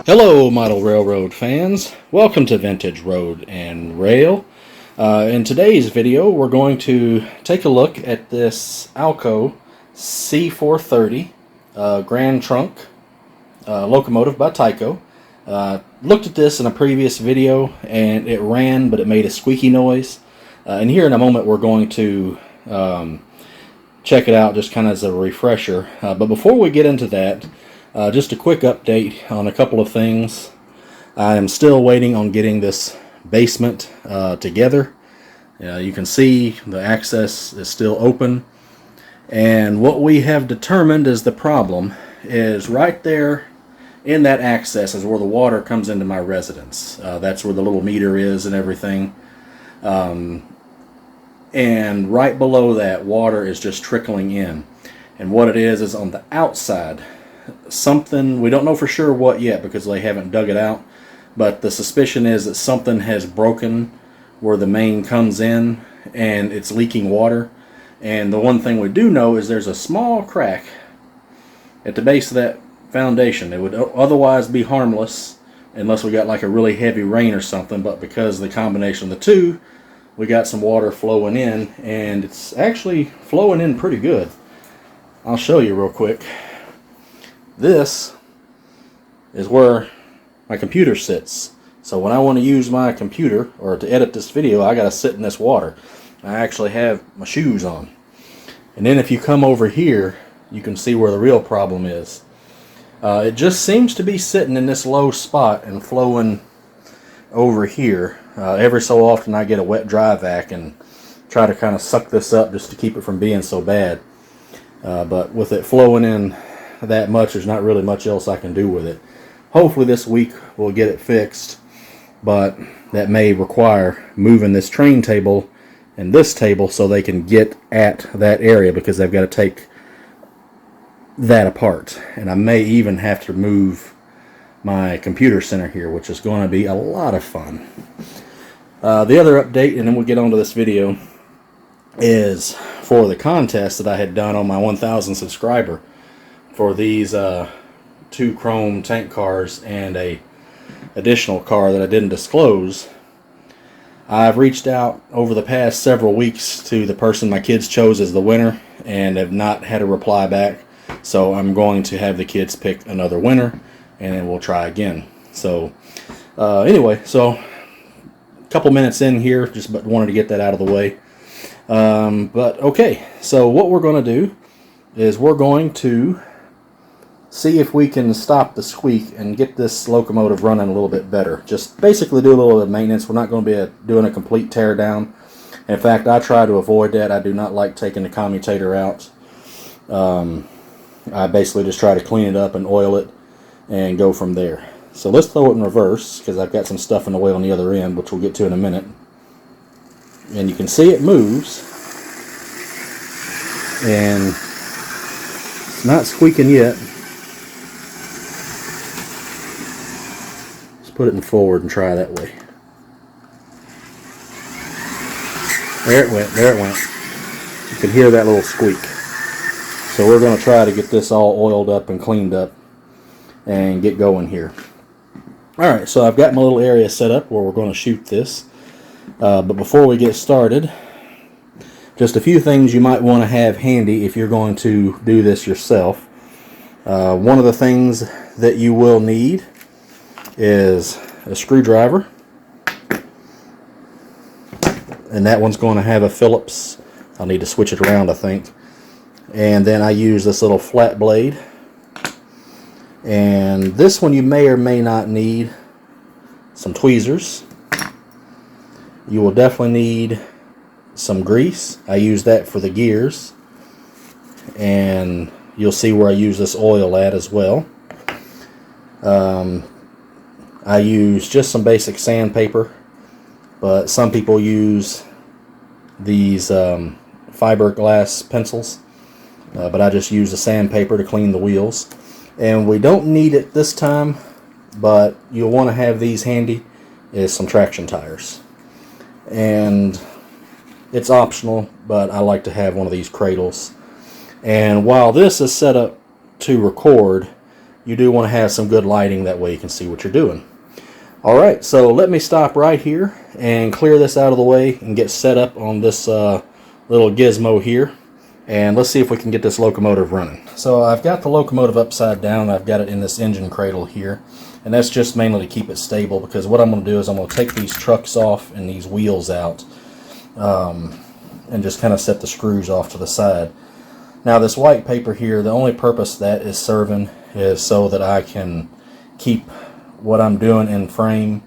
Hello, model railroad fans. Welcome to Vintage Road and Rail. In today's video, we're going to take a look at this Alco C430 Grand Trunk Locomotive by Tyco. Looked at this in a previous video and it ran, but it made a squeaky noise. And here in a moment, we're going to check it out just kind of as a refresher. But before we get into that, just a quick update on a couple of things. I am still waiting on getting this basement together. You can see the access is still open. And what we have determined is the problem is right there in that access is where the water comes into my residence. That's where the little meter is and everything. And right below that, water is just trickling in. And what it is on the outside. Something, we don't know for sure what yet because they haven't dug it out, but the suspicion is that something has broken where the main comes in and it's leaking water. And the one thing we do know is there's a small crack at the base of that foundation. It would otherwise be harmless unless we got like a really heavy rain or something, but because of the combination of the two, we got some water flowing in, and it's actually flowing in pretty good. I'll show you real quick. This is where my computer sits. So when I want to use my computer or to edit this video, I got to sit in this water. I actually have my shoes on. And then if you come over here, you can see where the real problem is. It just seems to be sitting in this low spot and flowing over here. Every so often I get a wet dry vac and try to kind of suck this up just to keep it from being so bad. But with it flowing in that much, there's not really much else I can do with it. Hopefully this week we'll get it fixed, but that may require moving this train table and this table so they can get at that area, because they've got to take that apart. And I may even have to move my computer center here, which is going to be a lot of fun. The other update, and then we'll get on to this video, is for the contest that I had done on my 1,000 subscriber for these two chrome tank cars and a additional car that I didn't disclose. I've reached out over the past several weeks to the person my kids chose as the winner and have not had a reply back. So I'm going to have the kids pick another winner and then we'll try again. So anyway, so a couple minutes in here, just wanted to get that out of the way. But okay, so what we're going to do is we're going to see if we can stop the squeak and get this locomotive running a little bit better. Just basically do a little bit of maintenance. We're not going to be doing a complete tear down. In fact, I try to avoid that. I do not like taking the commutator out. I basically just try to clean it up and oil it and go from there. So let's throw it in reverse, because I've got some stuff in the way on the other end, which we'll get to in a minute. And you can see it moves. And it's not squeaking yet. Put it in forward and try that way. There it went, there it went. You can hear that little squeak. So we're going to try to get this all oiled up and cleaned up and get going here. Alright, so I've got my little area set up where we're going to shoot this. But before we get started, just a few things you might want to have handy if you're going to do this yourself. One of the things that you will need is a screwdriver, and that one's going to have a Phillips. I'll need to switch it around, I think. And then I use this little flat blade, and this one you may or may not need some tweezers. You will definitely need some grease. I use that for the gears, and you'll see where I use this oil at as well. I use just some basic sandpaper, but some people use these fiberglass pencils, but I just use the sandpaper to clean the wheels. And we don't need it this time, but you'll want to have these handy, is some traction tires. And it's optional, but I like to have one of these cradles. And while this is set up to record, you do want to have some good lighting, that way you can see what you're doing. Alright, so let me stop right here and clear this out of the way and get set up on this little gizmo here. And let's see if we can get this locomotive running. So I've got the locomotive upside down. I've got it in this engine cradle here. And that's just mainly to keep it stable, because what I'm going to do is I'm going to take these trucks off and these wheels out and just kind of set the screws off to the side. Now this white paper here, the only purpose that is serving is so that I can keep what I'm doing in frame.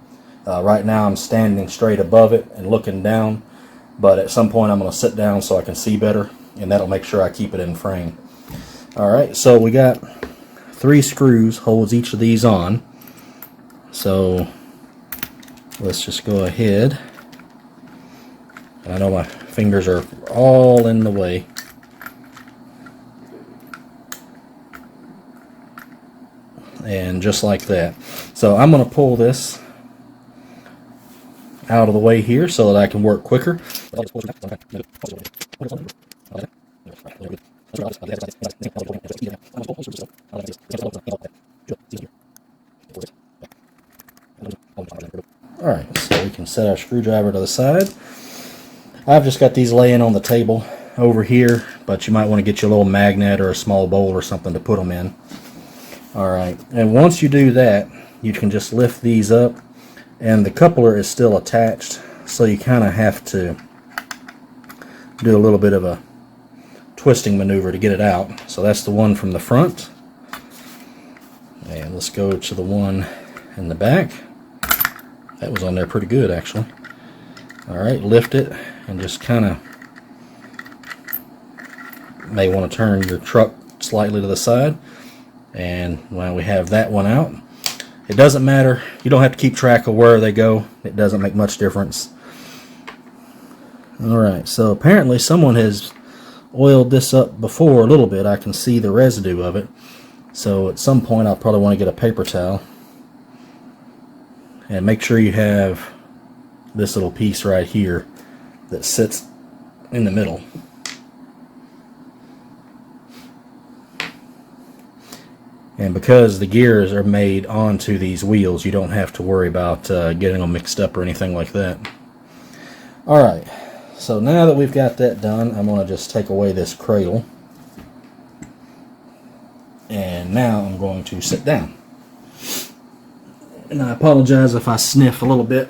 Right now I'm standing straight above it and looking down, but at some point I'm going to sit down so I can see better, and that'll make sure I keep it in frame. Alright, so we got 3 screws, holds each of these on. So let's just go ahead. I know my fingers are all in the way. And just like that. So I'm going to pull this out of the way here so that I can work quicker. Alright, so we can set our screwdriver to the side. I've just got these laying on the table over here, but you might want to get you a little magnet or a small bowl or something to put them in. Alright, and once you do that, you can just lift these up, and the coupler is still attached, so you kind of have to do a little bit of a twisting maneuver to get it out. So that's the one from the front. And let's go to the one in the back. That was on there pretty good, actually. Alright, lift it and just kind of may want to turn your truck slightly to the side. And when we have that one out, it doesn't matter. You don't have to keep track of where they go. It doesn't make much difference. Alright, so apparently someone has oiled this up before a little bit. I can see the residue of it. So at some point I'll probably want to get a paper towel. And make sure you have this little piece right here that sits in the middle. And because the gears are made onto these wheels, you don't have to worry about getting them mixed up or anything like that. Alright, so now that we've got that done, I'm going to just take away this cradle. And now I'm going to sit down. And I apologize if I sniff a little bit.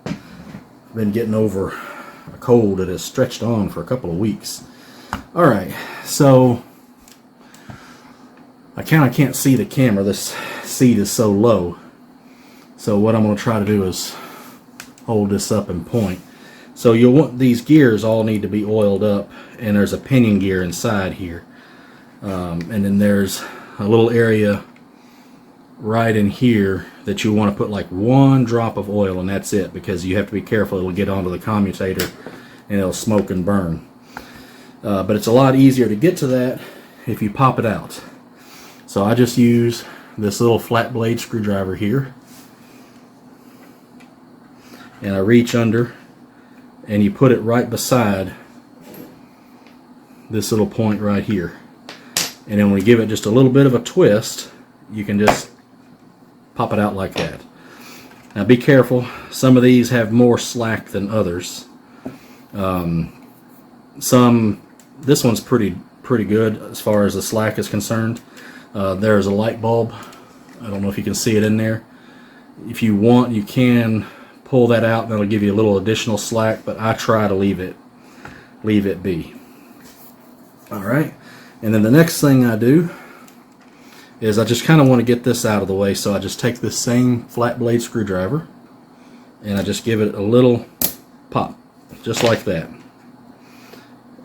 I've been getting over a cold that has stretched on for a couple of weeks. Alright, so I kind of can't see the camera. This seat is so low. So what I'm going to try to do is hold this up and point. So you'll want, these gears all need to be oiled up, and there's a pinion gear inside here. And then there's a little area right in here that you want to put like 1 drop of oil, and that's it, because you have to be careful. It'll get onto the commutator and it'll smoke and burn. But it's a lot easier to get to that if you pop it out. So I just use this little flat blade screwdriver here, and I reach under and you put it right beside this little point right here. And then when we give it just a little bit of a twist, you can just pop it out like that. Now be careful, some of these have more slack than others. This one's pretty good as far as the slack is concerned. There's a light bulb. I don't know if you can see it in there. If you want, you can pull that out, and that'll give you a little additional slack, but I try to leave it be. Alright, and then the next thing I do is I just kind of want to get this out of the way, so I just take this same flat blade screwdriver and I just give it a little pop, just like that.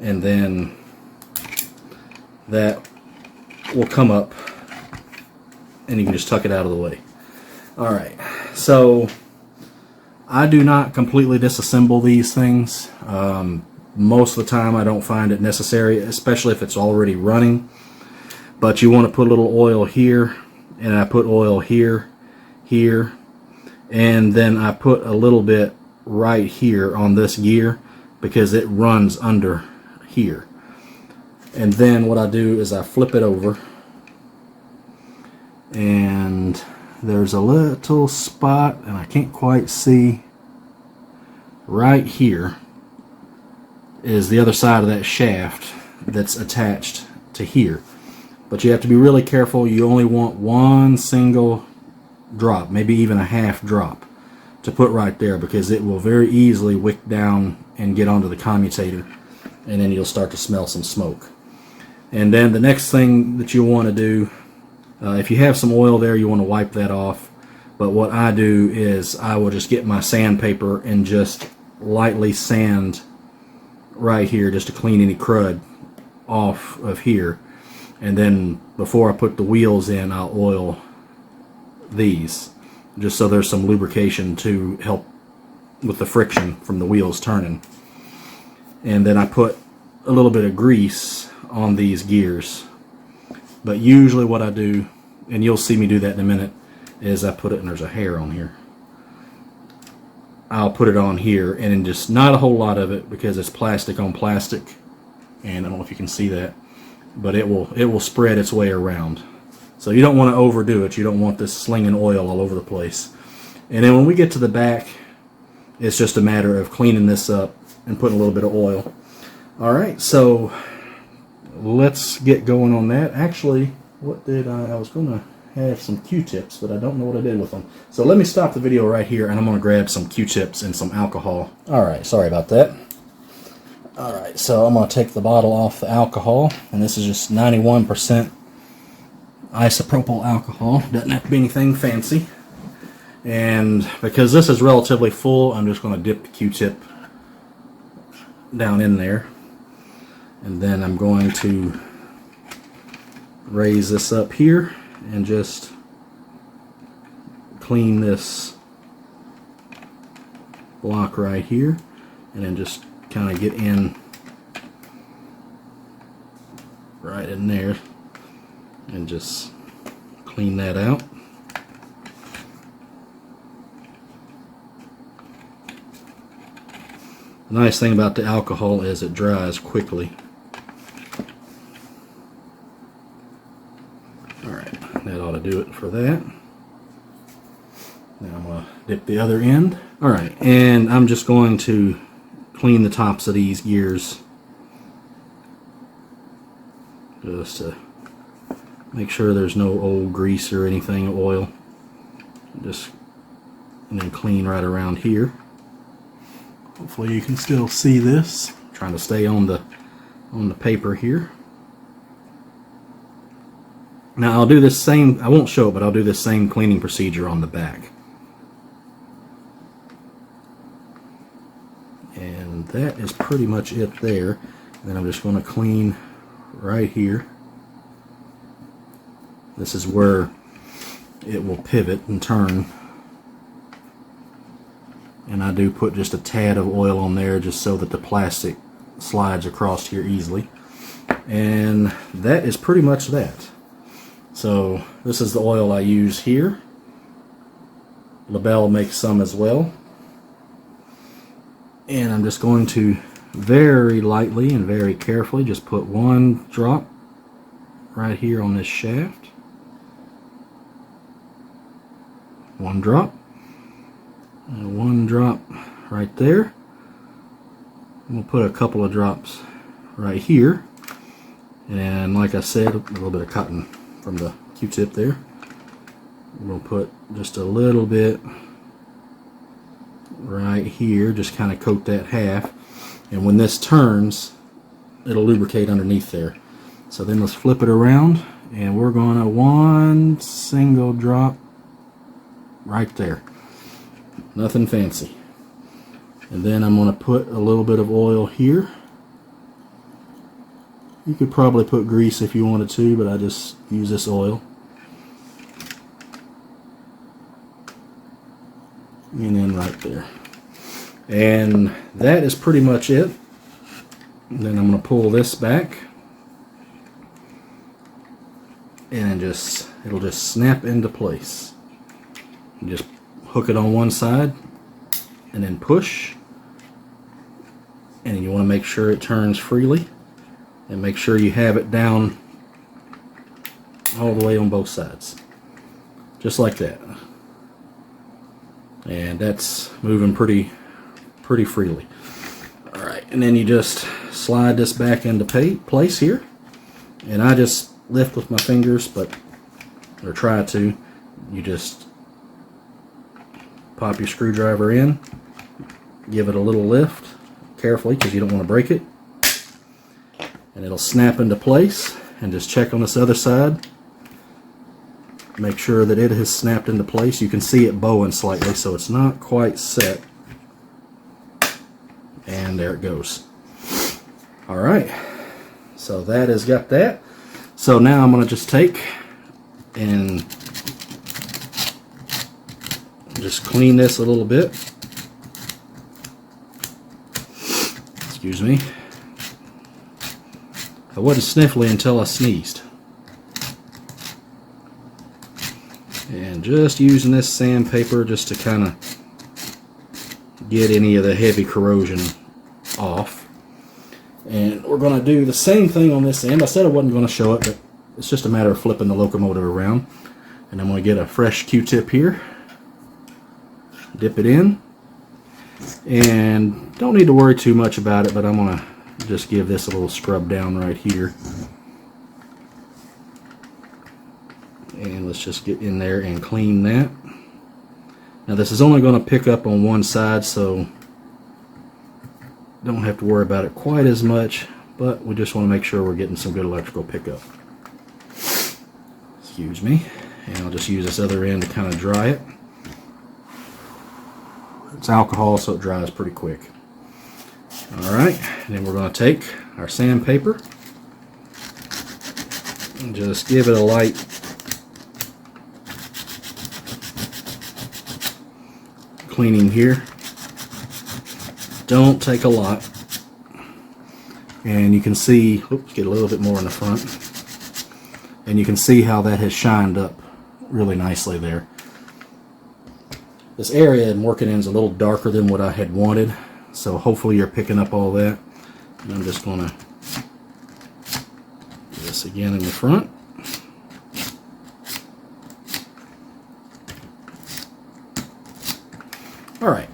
And then that will come up and you can just tuck it out of the way. Alright, so I do not completely disassemble these things. Most of the time I don't find it necessary, especially if it's already running. But you want to put a little oil here, and I put oil here, here, and then I put a little bit right here on this gear because it runs under here. And then what I do is I flip it over, and there's a little spot, and I can't quite see. Right here is the other side of that shaft that's attached to here. But you have to be really careful. You only want one single drop, maybe even a half drop, to put right there, because it will very easily wick down and get onto the commutator, and then you'll start to smell some smoke. And then the next thing that you want to do, if you have some oil there, you want to wipe that off. But what I do is I will just get my sandpaper and just lightly sand right here, just to clean any crud off of here. And then before I put the wheels in, I'll oil these, just so there's some lubrication to help with the friction from the wheels turning. And then I put a little bit of grease on these gears. But usually what I do, and you'll see me do that in a minute, is I put it, and there's a hair on here, I'll put it on here, and then just not a whole lot of it, because it's plastic on plastic, and I don't know if you can see that, but it will spread its way around. So you don't want to overdo it. You don't want this slinging oil all over the place. And then when we get to the back, it's just a matter of cleaning this up and putting a little bit of oil. Alright, so let's get going on that. Actually, what did I was going to have some Q-tips, but I don't know what I did with them. So let me stop the video right here, and I'm going to grab some Q-tips and some alcohol. Alright, sorry about that. Alright, so I'm going to take the bottle off the alcohol, and this is just 91% isopropyl alcohol. Doesn't have to be anything fancy. And because this is relatively full, I'm just going to dip the Q-tip down in there. And then I'm going to raise this up here and just clean this block right here, and then just kind of get in right in there and just clean that out. The nice thing about the alcohol is it dries quickly. Alright, that ought to do it for that. Now I'm going to dip the other end. Alright, and I'm just going to clean the tops of these gears, just to make sure there's no old grease or anything, oil. And then clean right around here. Hopefully you can still see this. I'm trying to stay on the paper here. Now I'll do this same, I won't show it, but I'll do this same cleaning procedure on the back. And that is pretty much it there. And then I'm just going to clean right here. This is where it will pivot and turn. And I do put just a tad of oil on there, just so that the plastic slides across here easily. And that is pretty much that. So this is the oil I use here. LaBelle makes some as well. And I'm just going to very lightly and very carefully just put one drop right here on this shaft. One drop. And one drop right there. We'll put a couple of drops right here. And like I said, a little bit of cotton from the Q-tip there. We'll put just a little bit right here, just kind of coat that half, and when this turns, it'll lubricate underneath there. So then let's flip it around, and we're going to one single drop right there. Nothing fancy. And then I'm going to put a little bit of oil here. You could probably put grease if you wanted to, but I just use this oil. And then right there. And that is pretty much it. And then I'm going to pull this back. And it'll just snap into place. You just hook it on one side and then push. And you want to make sure it turns freely. And make sure you have it down all the way on both sides. just like that. And that's moving pretty freely. Alright, and then you just slide this back into place here. And I just lift with my fingers, or try to. You just pop your screwdriver in, give it a little lift, carefully because you don't want to break it. And it'll snap into place. And just check on this other side. Make sure that it has snapped into place. You can see it bowing slightly, so it's not quite set. And there it goes. Alright, so that has got that. So now I'm going to just take and just clean this a little bit. Excuse me. I wasn't sniffly until I sneezed. And just using this sandpaper just to kind of get any of the heavy corrosion off. And we're going to do the same thing on this end. I said I wasn't going to show it, but it's just a matter of flipping the locomotive around. And I'm going to get a fresh Q-tip here. Dip it in. And don't need to worry too much about it, but I'm going to just give this a little scrub down right here. And let's just get in there and clean that. Now this is only going to pick up on one side, so don't have to worry about it quite as much, but we just want to make sure we're getting some good electrical pickup. Excuse me. And I'll just use this other end to kind of dry it. It's alcohol, so it dries pretty quick. Alright, and then we're going to take our sandpaper and just give it a light cleaning here. Don't take a lot. And you can see, oops, get a little bit more in the front. And you can see how that has shined up really nicely there. This area I'm working in is a little darker than what I had wanted. So hopefully you're picking up all that. And I'm just going to do this again in the front. Alright.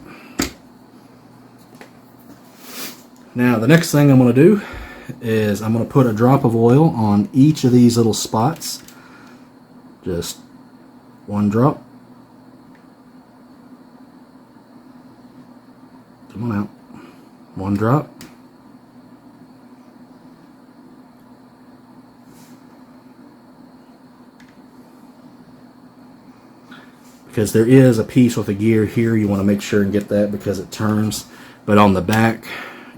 Now the next thing I'm going to do is I'm going to put a drop of oil on each of these little spots. Just one drop. Come on out. One drop. Because there is a piece with a gear here, you want to make sure and get that because it turns. But on the back,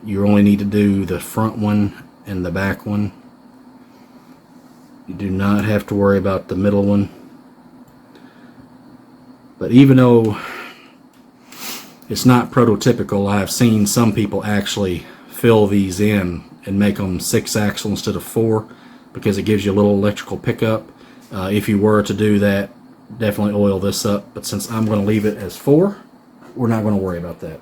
you only need to do the front one and the back one. You do not have to worry about the middle one. But even though it's not prototypical, I've seen some people actually fill these in and make them 6-axle instead of 4 because it gives you a little electrical pickup. If you were to do that, definitely oil this up, but since I'm going to leave it as 4, we're not going to worry about that.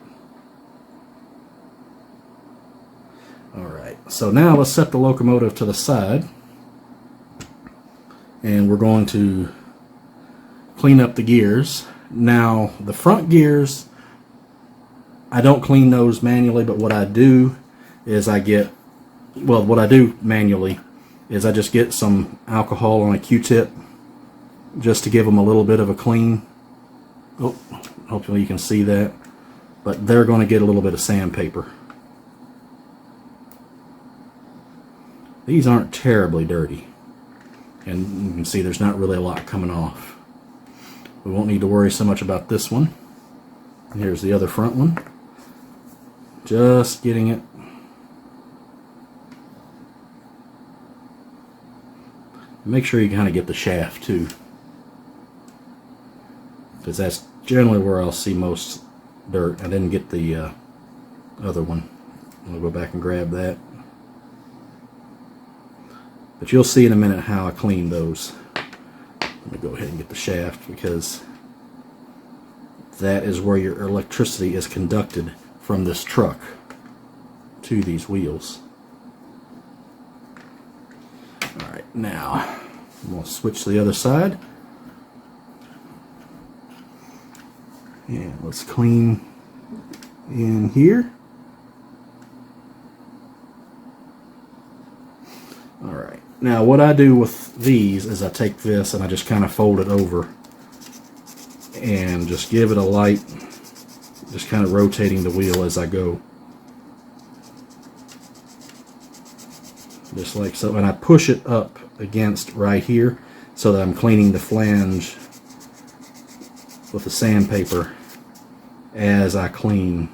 Alright, so now let's set the locomotive to the side, and we're going to clean up the gears. Now the front gears, I don't clean those manually, but what I do is what I do manually is I just get some alcohol on a Q-tip just to give them a little bit of a clean. Oh, hopefully you can see that. But they're going to get a little bit of sandpaper. These aren't terribly dirty. And you can see there's not really a lot coming off. We won't need to worry so much about this one. And here's the other front one. Just getting it. Make sure you kind of get the shaft too, because that's generally where I'll see most dirt. I didn't get the other one. I'll go back and grab that. But you'll see in a minute how I clean those. Let me go ahead and get the shaft, because that is where your electricity is conducted from this truck to these wheels. Alright, now I'm going to switch to the other side. And let's clean in here. Alright, now what I do with these is I take this and I just kind of fold it over and just give it a light, just kind of rotating the wheel as I go. Just like so, and I push it up against right here so that I'm cleaning the flange with the sandpaper as I clean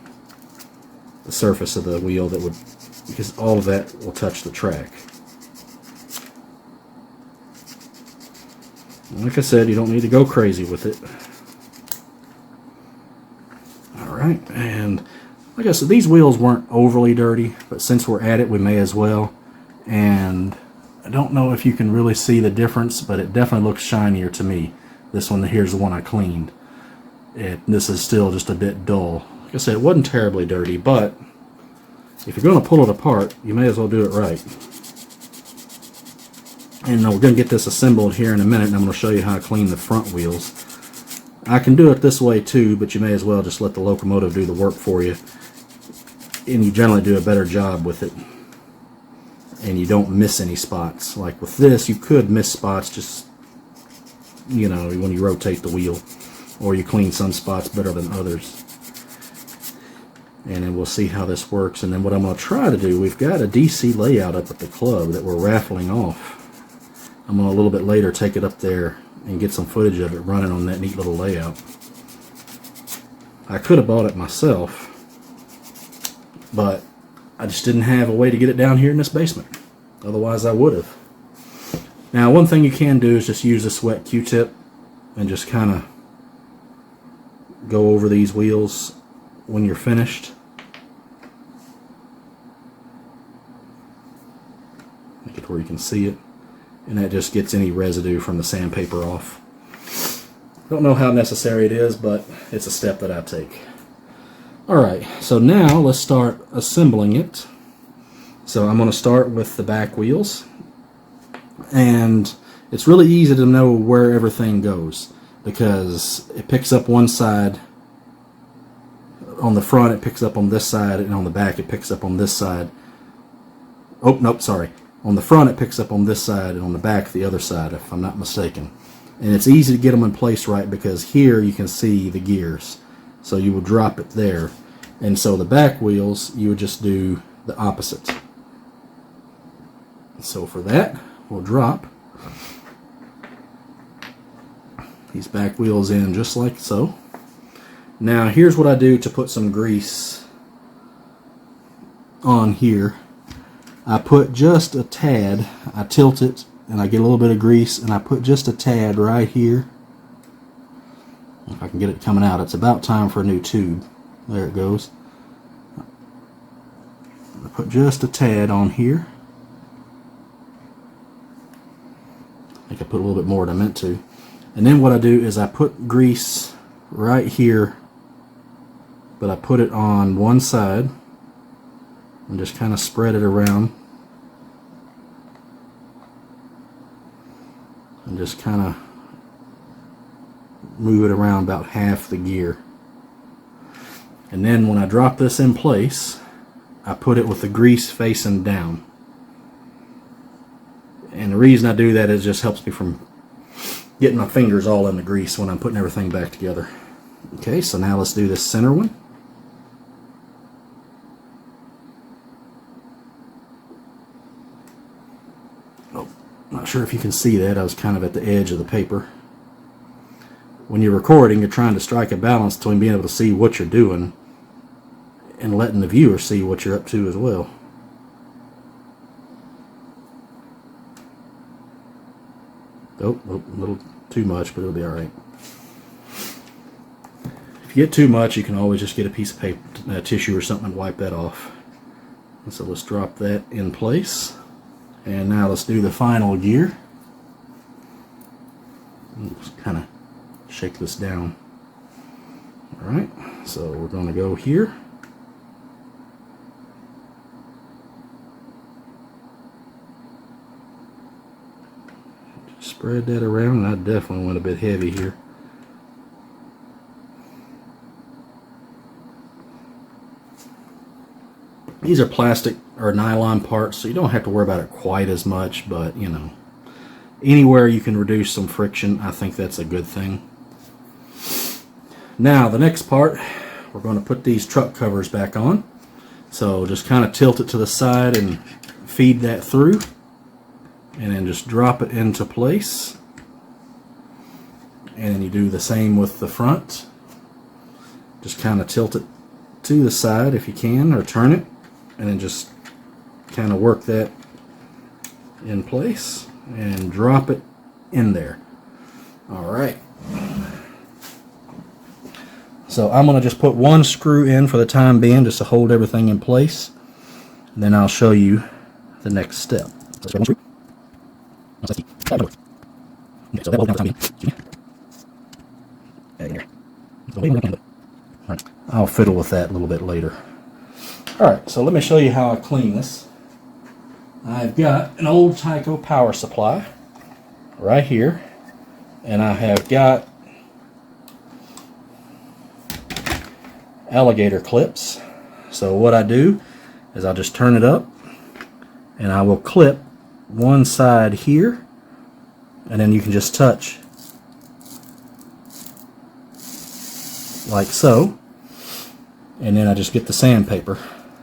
the surface of the wheel, that would, because all of that will touch the track. Like I said, you don't need to go crazy with it. Alright, and like I said, these wheels weren't overly dirty, but since we're at it, we may as well. And I don't know if you can really see the difference, but it definitely looks shinier to me. This one here's the one I cleaned. This is still just a bit dull. Like I said, it wasn't terribly dirty, but if you're going to pull it apart, you may as well do it right. And we're going to get this assembled here in a minute, and I'm going to show you how to clean the front wheels. I can do it this way too, but you may as well just let the Locomotive do the work for you. And you generally do a better job with it. And you don't miss any spots. Like with this, you could miss spots just, you know, when you rotate the wheel. Or you clean some spots better than others. And then we'll see how this works. And then what I'm going to try to do, we've got a DC layout up at the club that we're raffling off. I'm going to a little bit later take it up there and get some footage of it running on that neat little layout. I could have bought it myself, but I just didn't have a way to get it down here in this basement. Otherwise I would have. Now one thing you can do is just use a wet Q-tip and just kind of go over these wheels when you're finished. Make it where you can see it. And that just gets any residue from the sandpaper off. Don't know how necessary it is, but it's a step that I take. Alright, so now let's start assembling it. So I'm going to start with the back wheels. And it's really easy to know where everything goes, because it picks up one side. On the front it picks up on this side, and on the back it picks up on this side. Oh, nope, sorry. On the front it picks up on this side, and on the back the other side, if I'm not mistaken. And it's easy to get them in place right, because here you can see the gears. So you would drop it there. And so the back wheels, you would just do the opposite. So for that, we'll drop these back wheels in just like so. Now here's what I do to put some grease on here. I put just a tad, I tilt it and I get a little bit of grease, and I put just a tad right here. If I can get it coming out, it's about time for a new tube. There it goes. I put just a tad on here. I think I put a little bit more than I meant to. And then what I do is I put grease right here, but I put it on one side and just kind of spread it around. And just kind of move it around about half the gear. And then when I drop this in place, I put it with the grease facing down. And the reason I do that is it just helps me from getting my fingers all in the grease when I'm putting everything back together. Okay, so now let's do this center one. Oh, not sure if you can see that. I was kind of at the edge of the paper. When you're recording, you're trying to strike a balance between being able to see what you're doing and letting the viewer see what you're up to as well. Oh, a little too much, but it'll be alright. If you get too much, you can always just get a piece of paper, tissue or something, and wipe that off. And so let's drop that in place. And now let's do the final gear. Just kind of shake this down. Alright, so we're going to go here. Spread that around, and I definitely went a bit heavy here. These are plastic or nylon parts, so you don't have to worry about it quite as much, but you know, anywhere you can reduce some friction, I think that's a good thing. Now the next part, we're going to put these truck covers back on. So just kind of tilt it to the side and feed that through, and then just drop it into place. And then you do the same with the front. Just kind of tilt it to the side if you can, or turn it, and then just kind of work that in place and drop it in there. Alright. So I'm going to just put one screw in for the time being just to hold everything in place. And then I'll show you the next step. I'll fiddle with that a little bit later. Alright, so let me show you how I clean this. I've got an old Tyco power supply right here, and I have got alligator clips. So what I do is I'll just turn it up, and I will clip one side here, and then you can just touch like so, and then I just get the sandpaper.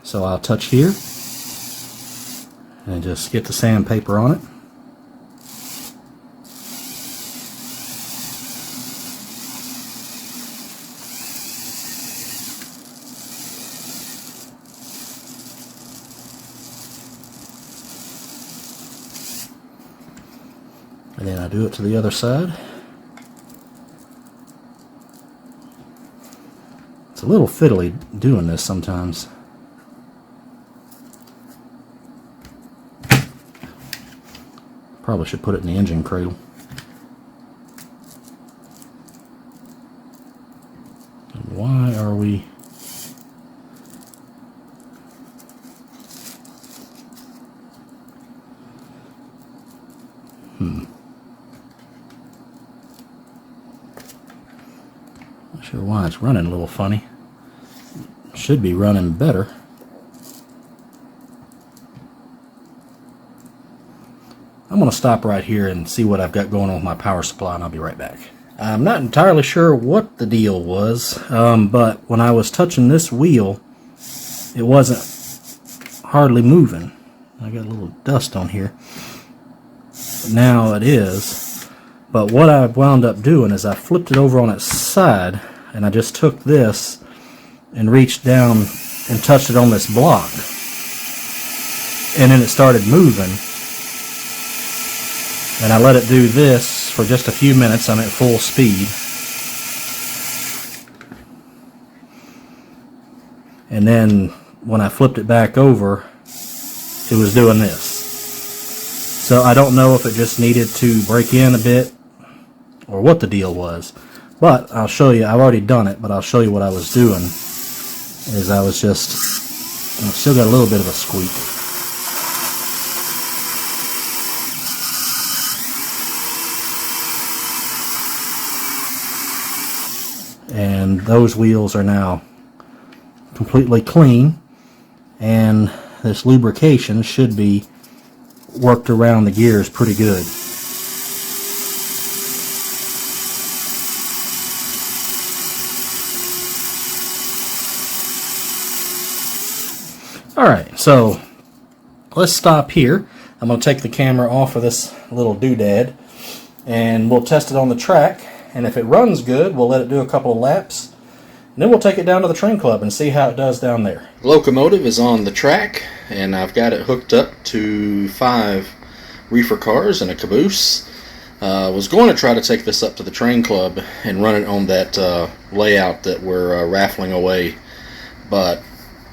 So I'll touch here and just get the sandpaper on it. And then I do it to the other side. It's a little fiddly doing this sometimes. Probably should put it in the engine cradle. And why are we... Not sure why it's running a little funny. Should be running better. I'm going to stop right here and see what I've got going on with my power supply, and I'll be right back. I'm not entirely sure what the deal was, but when I was touching this wheel, it wasn't hardly moving. I got a little dust on here. Now it is. But what I wound up doing is I flipped it over on its side, and I just took this and reached down and touched it on this block. And then it started moving. And I let it do this for just a few minutes. I'm at full speed. And then when I flipped it back over, it was doing this. So I don't know if it just needed to break in a bit or what the deal was. But I'll show you. I've already done it, but I'll show you what I was doing. Is I was just... I've still got a little bit of a squeak. And those wheels are now completely clean, and this lubrication should be worked around the gears pretty good. Alright, so let's stop here. I'm going to take the camera off of this little doodad, and we'll test it on the track. And if it runs good, we'll let it do a couple of laps. And then we'll take it down to the train club and see how it does down there. Locomotive is on the track, and I've got it hooked up to 5 reefer cars and a caboose. Was going to try to take this up to the train club and run it on that layout that we're raffling away. But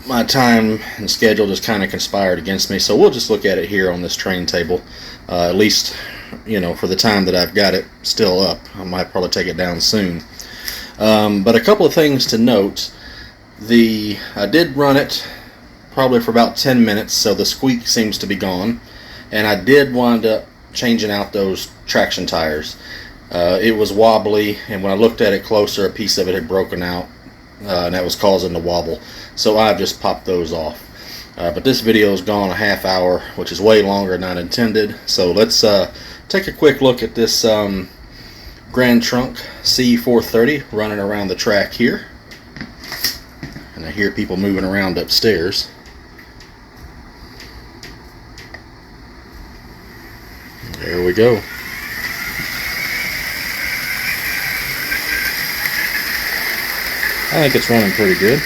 my time and schedule just kind of conspired against me, so we'll just look at it here on this train table. At least, you know, for the time that I've got it still up. I might probably take it down soon. But a couple of things to note. I did run it probably for about 10 minutes, so the squeak seems to be gone. And I did wind up changing out those traction tires. It was wobbly, and when I looked at it closer, a piece of it had broken out, and that was causing the wobble. So I've just popped those off. But this video has gone a half hour, which is way longer than I intended. So let's take a quick look at this Grand Trunk C430 running around the track here. And I hear people moving around upstairs. There we go. I think it's running pretty good.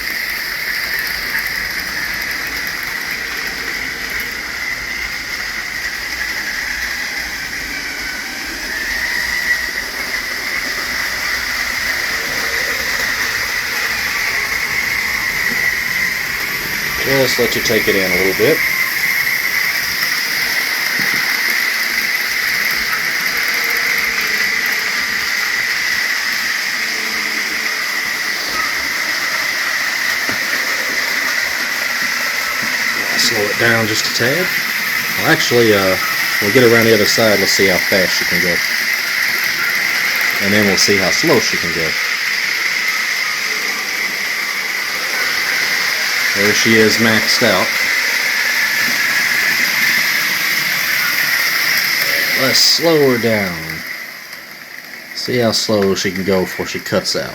Just let you take it in a little bit. Slow it down just a tad. Well, actually, we'll get around the other side. Let's see how fast she can go. And then we'll see how slow she can go. There she is, maxed out. Let's slow her down. See how slow she can go before she cuts out.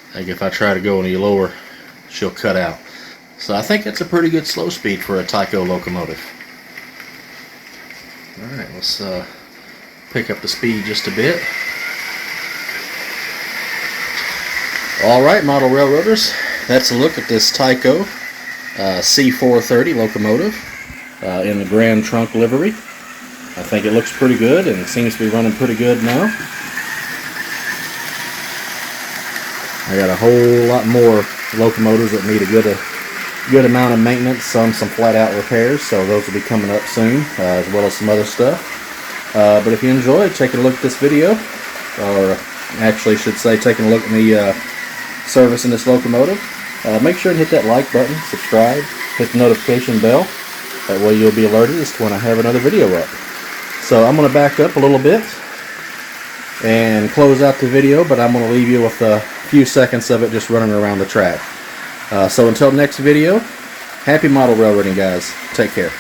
I think if I try to go any lower, she'll cut out. So I think that's a pretty good slow speed for a Tyco locomotive. Alright, let's pick up the speed just a bit. Alright, model railroaders, that's a look at this Tyco C430 locomotive in the Grand Trunk livery. I think it looks pretty good and seems to be running pretty good now. I got a whole lot more locomotives that need a good amount of maintenance, some flat out repairs, so those will be coming up soon, as well as some other stuff. But if you enjoyed taking a look at this video, or actually should say taking a look at me servicing this locomotive, make sure to hit that like button, subscribe, hit the notification bell. That way you'll be alerted as to when I have another video up. So I'm going to back up a little bit and close out the video, but I'm going to leave you with a few seconds of it just running around the track. So until next video, happy model railroading, guys. Take care.